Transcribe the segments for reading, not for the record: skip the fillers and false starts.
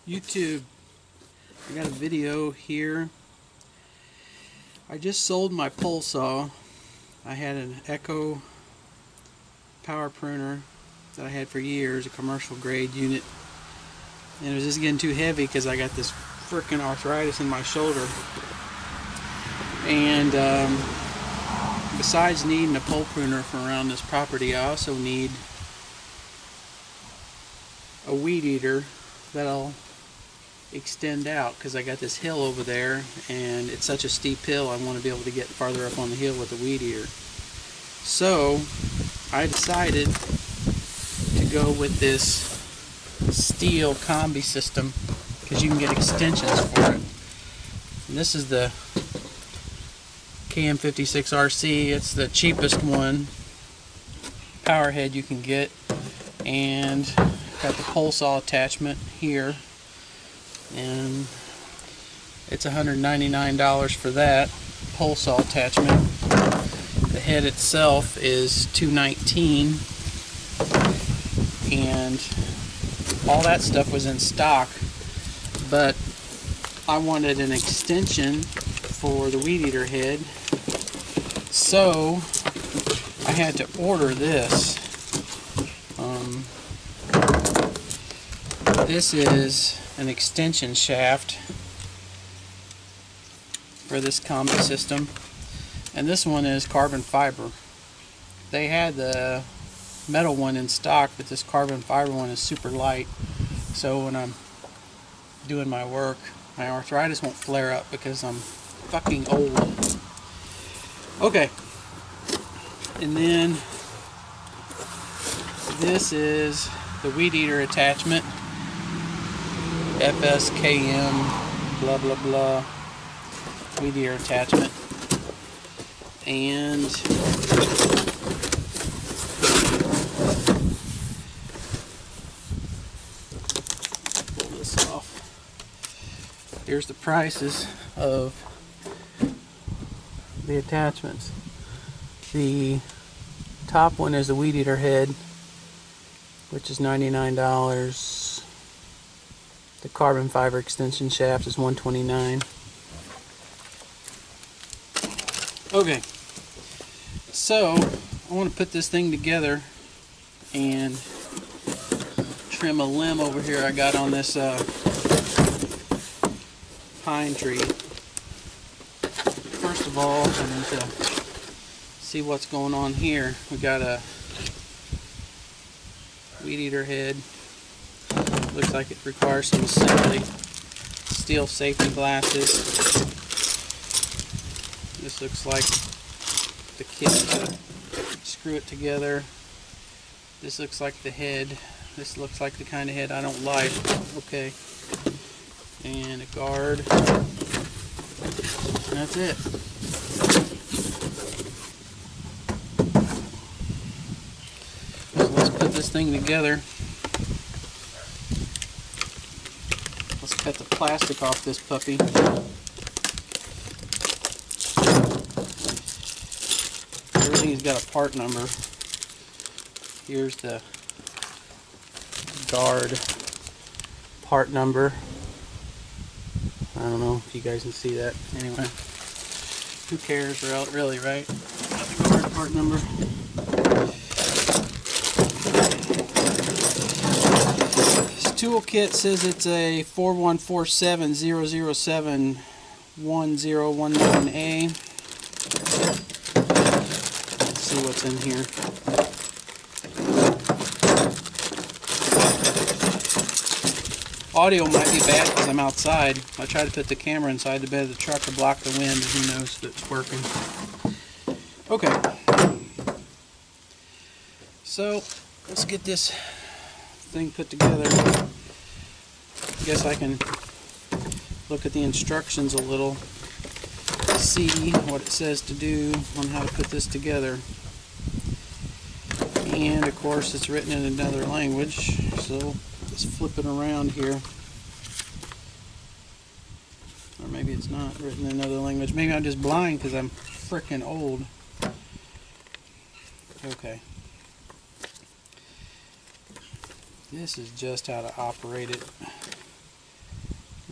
YouTube, I got a video here. I just sold my pole saw. I had an Echo power pruner that I had for years, a commercial grade unit, and it was just getting too heavy because I got this freaking arthritis in my shoulder. And besides needing a pole pruner from around this property, I also need a weed eater that'll extend out, because I got this hill over there and it's such a steep hill. I want to be able to get farther up on the hill with a weed eater. So I decided to go with this Stihl Kombi system, because you can get extensions for it. And this is the KM-56RC. It's the cheapest one, power head you can get, and got the pole saw attachment here, and it's $199 for that pole saw attachment. The head itself is $219, and all that stuff was in stock, but I wanted an extension for the weed eater head, so I had to order this. This is an extension shaft for this Kombi system, and this one is carbon fiber. They had the metal one in stock, but this carbon fiber one is super light, so when I'm doing my work, my arthritis won't flare up because I'm fucking old. Okay, and then this is the weed eater attachment, FSKM blah blah blah weed eater attachment, and pull this off. Here's the prices of the attachments. The top one is the weed eater head, which is $99. The carbon fiber extension shaft is $129. Okay, so I want to put this thing together and trim a limb over here I got on this pine tree. First of all, I need to see what's going on here. We got a weed eater head. Looks like it requires some assembly. Steel safety glasses. This looks like the kit to screw it together. This looks like the head. This looks like the kind of head I don't like. Okay. And a guard. And that's it. So let's put this thing together. Let's cut the plastic off this puppy. Everything's got a part number. Here's the guard part number. I don't know if you guys can see that. Anyway, who cares really, right? Got the guard part number. Toolkit says it's a 4147-007-1019A. Let's see what's in here. Audio might be bad because I'm outside. I tried to put the camera inside the bed of the truck to block the wind, and who knows if it's working. Okay. So, let's get this thing put together. I guess I can look at the instructions a little, see what it says to do on how to put this together. And of course it's written in another language, so let's flip it around here. Or maybe it's not written in another language. Maybe I'm just blind because I'm frickin' old. Okay. This is just how to operate it.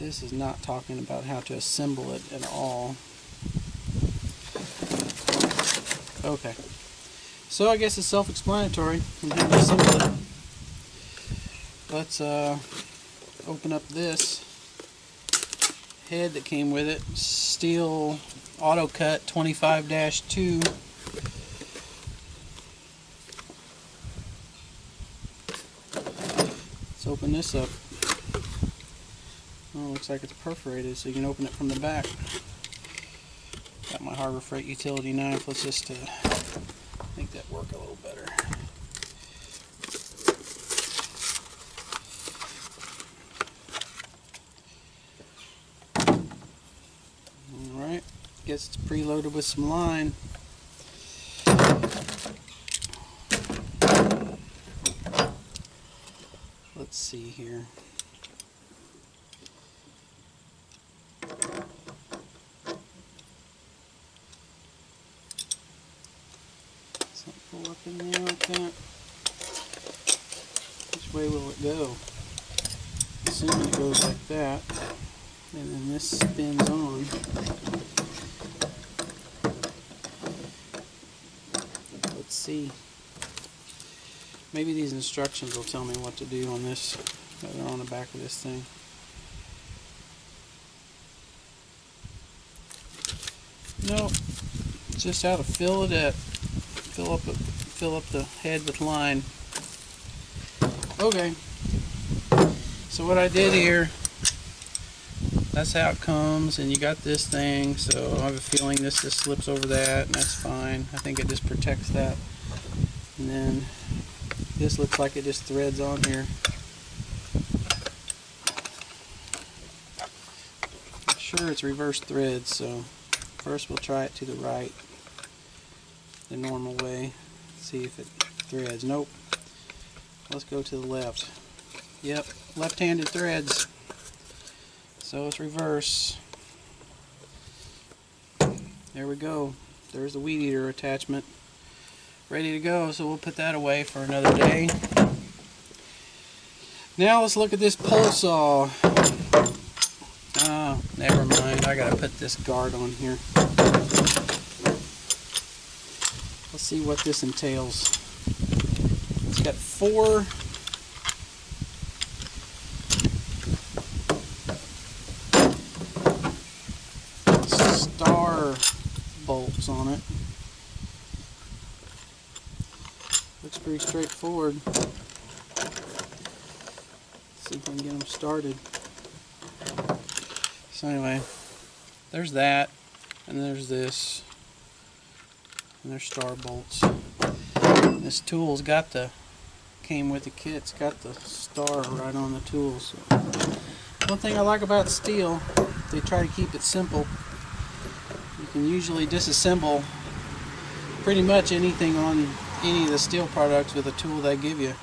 This is not talking about how to assemble it at all. Okay, so I guess it's self-explanatory on how to assemble it. Let's open up this head that came with it. Stihl Auto Cut 25-2. Let's open this up. Oh, looks like it's perforated, so you can open it from the back. Got my Harbor Freight utility knife. Let's just make that work a little better. Alright, guess it's preloaded with some line. Let's see here. Pull up in there like that. Which way will it go? Assuming it goes like that, and then this spins on. Let's see. Maybe these instructions will tell me what to do on this. They're on the back of this thing. Nope. It's just how to fill it up. Fill up the head with line. Okay. So what I did here, that's how it comes, and you got this thing, so I have a feeling this just slips over that, and that's fine. I think it just protects that. And then this looks like it just threads on here. I'm sure it's reverse threads, so first we'll try it to the right, the normal way. See if it threads. Nope. Let's go to the left. Yep, left-handed threads. So it's reverse. There we go. There's the Weedeater attachment. Ready to go, so we'll put that away for another day. Now let's look at this pole saw. Oh, never mind. I gotta put this guard on here. Let's see what this entails. It's got 4 star bolts on it. Looks pretty straightforward. Let's see if we can get them started. So anyway, there's that, and there's this. And they're star bolts. This tool's got came with the kit. It's got the star right on the tool. So one thing I like about Stihl, they try to keep it simple. You can usually disassemble pretty much anything on any of the Stihl products with a tool they give you.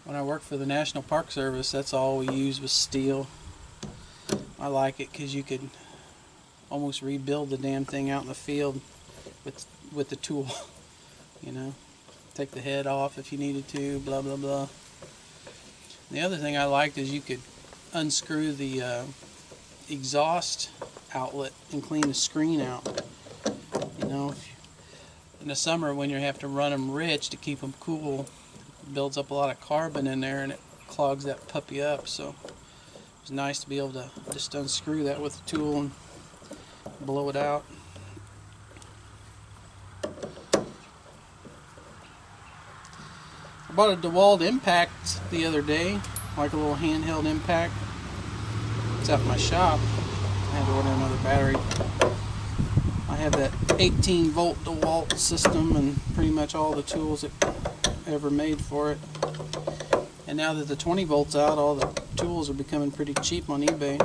When I worked for the National Park Service, that's all we used was Stihl. I like it because you could almost rebuild the damn thing out in the field with the tool. You know, take the head off if you needed to, blah blah blah. The other thing I liked is you could unscrew the exhaust outlet and clean the screen out. You know, in the summer when you have to run them rich to keep them cool, it builds up a lot of carbon in there and it clogs that puppy up. So it's nice to be able to just unscrew that with a tool and blow it out. I bought a DeWalt impact the other day, like a little handheld impact. It's at my shop. I had to order another battery. I have that 18-volt DeWalt system and pretty much all the tools that ever made for it. And now that the 20 volts out, all the tools are becoming pretty cheap on eBay.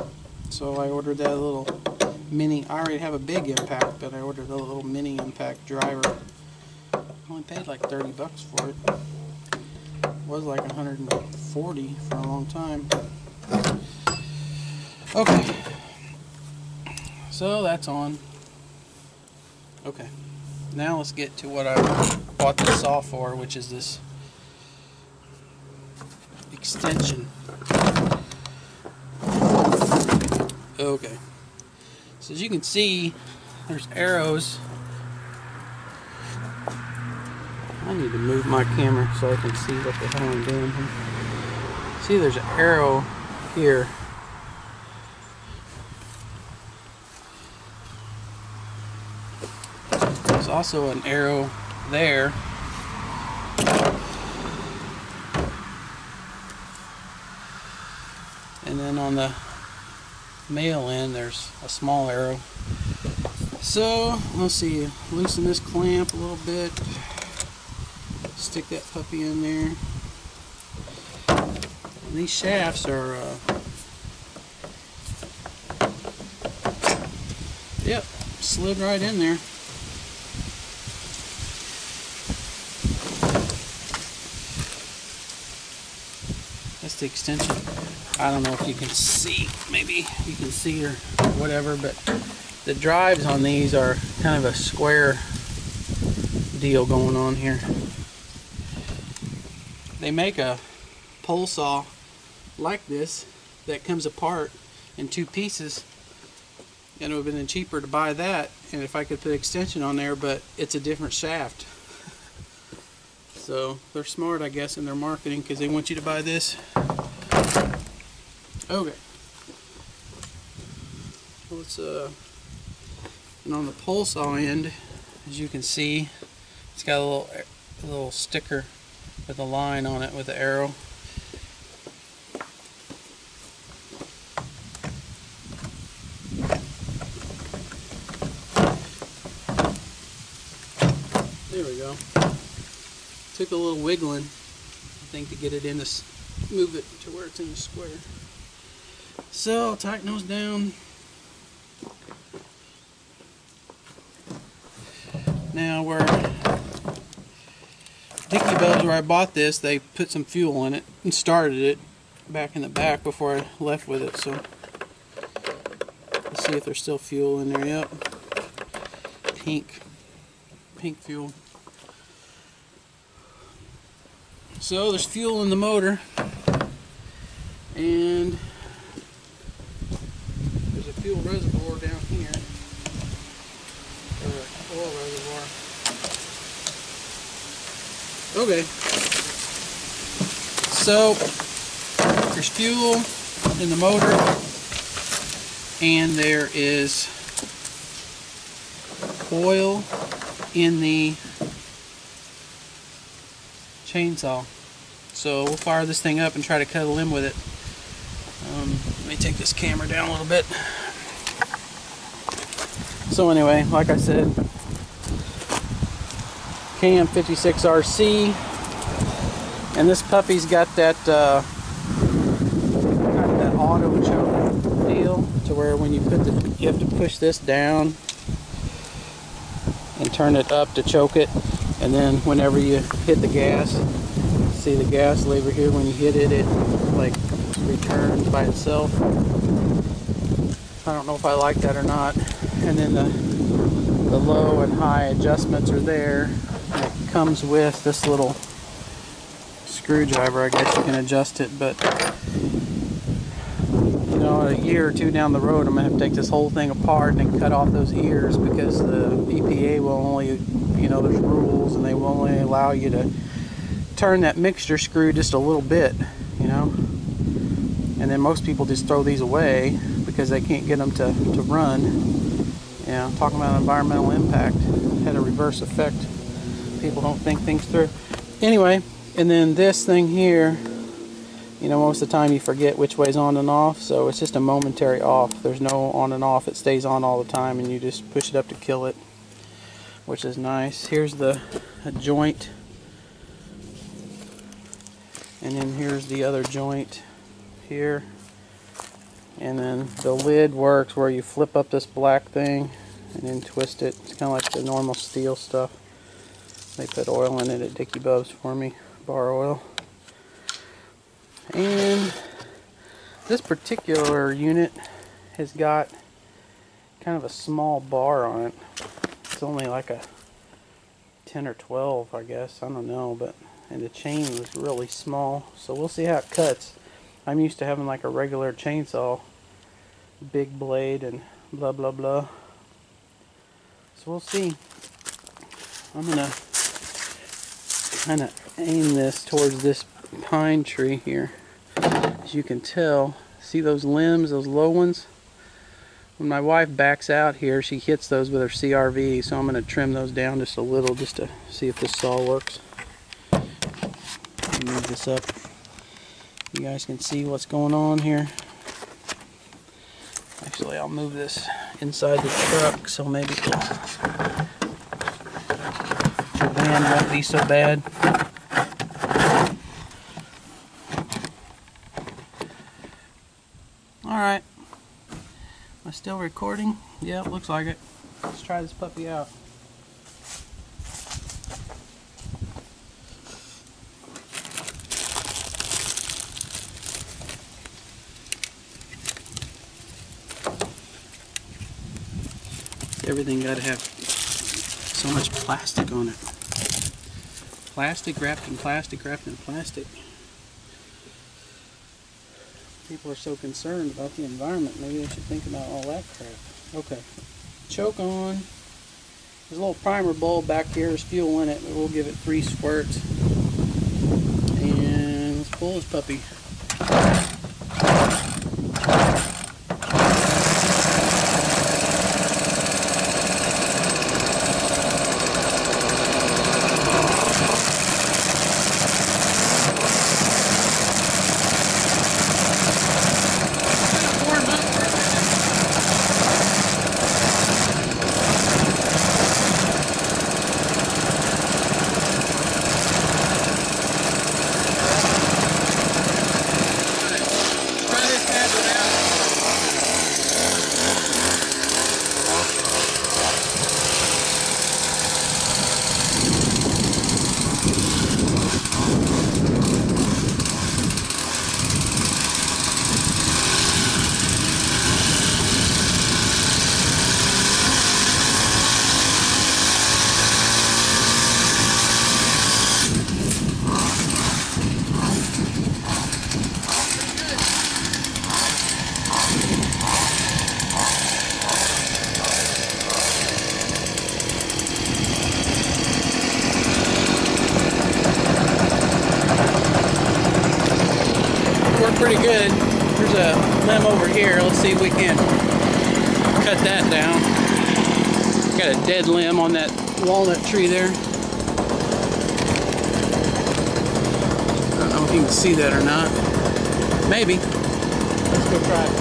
So I ordered that little mini. I already have a big impact, but I ordered a little mini impact driver. I only paid like 30 bucks for it. It was like 140 for a long time. Okay. So that's on. Okay. Now let's get to what I bought the saw for, which is this extension. Okay, so as you can see, there's arrows. I need to move my camera so I can see what the hell I'm doing here. See, there's an arrow here. There's also an arrow there. And then on the male end, there's a small arrow. So, let's see, loosen this clamp a little bit. Stick that puppy in there. And these shafts are, yep, slid right in there. That's the extension. I don't know if you can see, maybe you can see or whatever, but the drives on these are kind of a square deal going on here. They make a pole saw like this that comes apart in two pieces, and it would have been cheaper to buy that, and if I could put extension on there, but it's a different shaft. So they're smart, I guess, in their marketing, because they want you to buy this. Okay. Let's and on the pole saw end, as you can see, it's got a little sticker with a line on it with the arrow. There we go. Took a little wiggling, I think, to get it in this, move it to where it's in the square. So I'll tighten those down. Now where Dicky Bubs, where I bought this, they put some fuel in it and started it back in the back before I left with it. So let's see if there's still fuel in there. Yep, pink fuel. So there's fuel in the motor, and there's a fuel reservoir down here, or an oil reservoir. Okay, so there's fuel in the motor, and there is oil in the chainsaw. So we'll fire this thing up and try to cut a limb with it. Let me take this camera down a little bit. So anyway, like I said, KM-56RC, and this puppy's got that kind of that auto choke deal, to where when you put you have to push this down and turn it up to choke it, and then whenever you hit the gas, see the gas lever here, when you hit it, it like returns by itself. I don't know if I like that or not. And then the low and high adjustments are there. And it comes with this little screwdriver. I guess you can adjust it, but you know, a year or two down the road, I'm gonna have to take this whole thing apart and cut off those ears, because the EPA will only, you know, there's rules, and they will only allow you to turn that mixture screw just a little bit, you know. And then most people just throw these away because they can't get them to run. You know, talking about environmental impact, had a reverse effect. People don't think things through. Anyway, and then this thing here, you know, most of the time you forget which way's on and off, so it's just a momentary off. There's no on and off. It stays on all the time, and you just push it up to kill it, which is nice. Here's a joint, and then here's the other joint here, and then the lid works where you flip up this black thing and then twist it. It's kind of like the normal Stihl stuff. They put oil in it at Dicky Bubs for me, bar oil. And this particular unit has got kind of a small bar on it. It's only like a 10 or 12, I guess. I don't know, but and the chain was really small, so we'll see how it cuts. I'm used to having like a regular chainsaw, big blade and blah blah blah. So we'll see. I'm gonna kind of aim this towards this pine tree here. As you can tell, see those limbs, those low ones? When my wife backs out here, she hits those with her CRV, so I'm going to trim those down just a little just to see if this saw works. Move this up. You guys can see what's going on here. Actually, I'll move this inside the truck so maybe the wind won't be so bad. Alright. Am I still recording? Yeah, it looks like it. Let's try this puppy out. Everything got to have so much plastic on it. Plastic wrapped in plastic wrapped in plastic. People are so concerned about the environment, maybe they should think about all that crap. Okay, choke on. There's a little primer bulb back here, there's fuel in it, but we'll give it 3 squirts. And let's pull this puppy. Pretty good. There's a limb over here. Let's see if we can cut that down. Got a dead limb on that walnut tree there. I don't know if you can see that or not. Maybe. Let's go try it.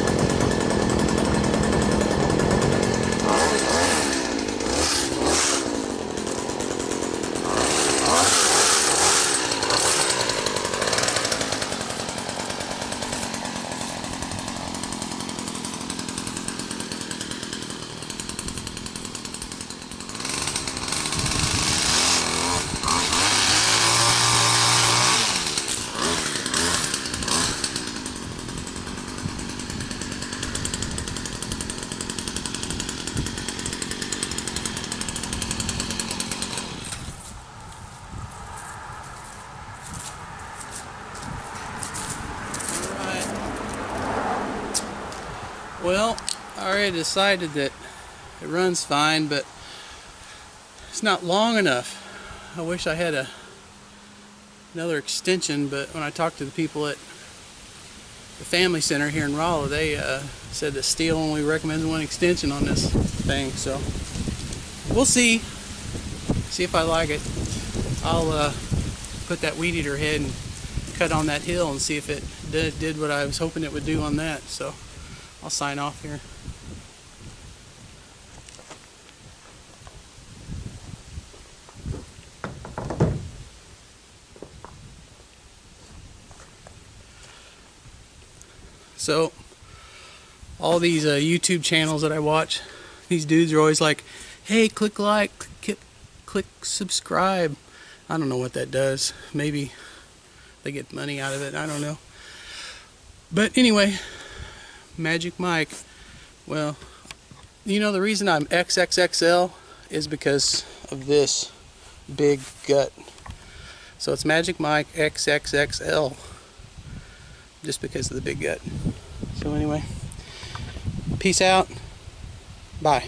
Well, I already decided that it runs fine, but it's not long enough. I wish I had another extension, but when I talked to the people at the family center here in Raleigh, they said that Stihl only recommends 1 extension on this thing, so we'll see if I like it. I'll put that Weedeater head and cut on that hill and see if it did what I was hoping it would do on that. So I'll sign off here. So all these YouTube channels that I watch, these dudes are always like, hey, click like, click subscribe. I don't know what that does. Maybe they get money out of it. I don't know. But anyway, Magic Mike. Well, you know, the reason I'm XXXL is because of this. big gut. So it's Magic Mike XXXL, just because of the big gut. So anyway, peace out. Bye.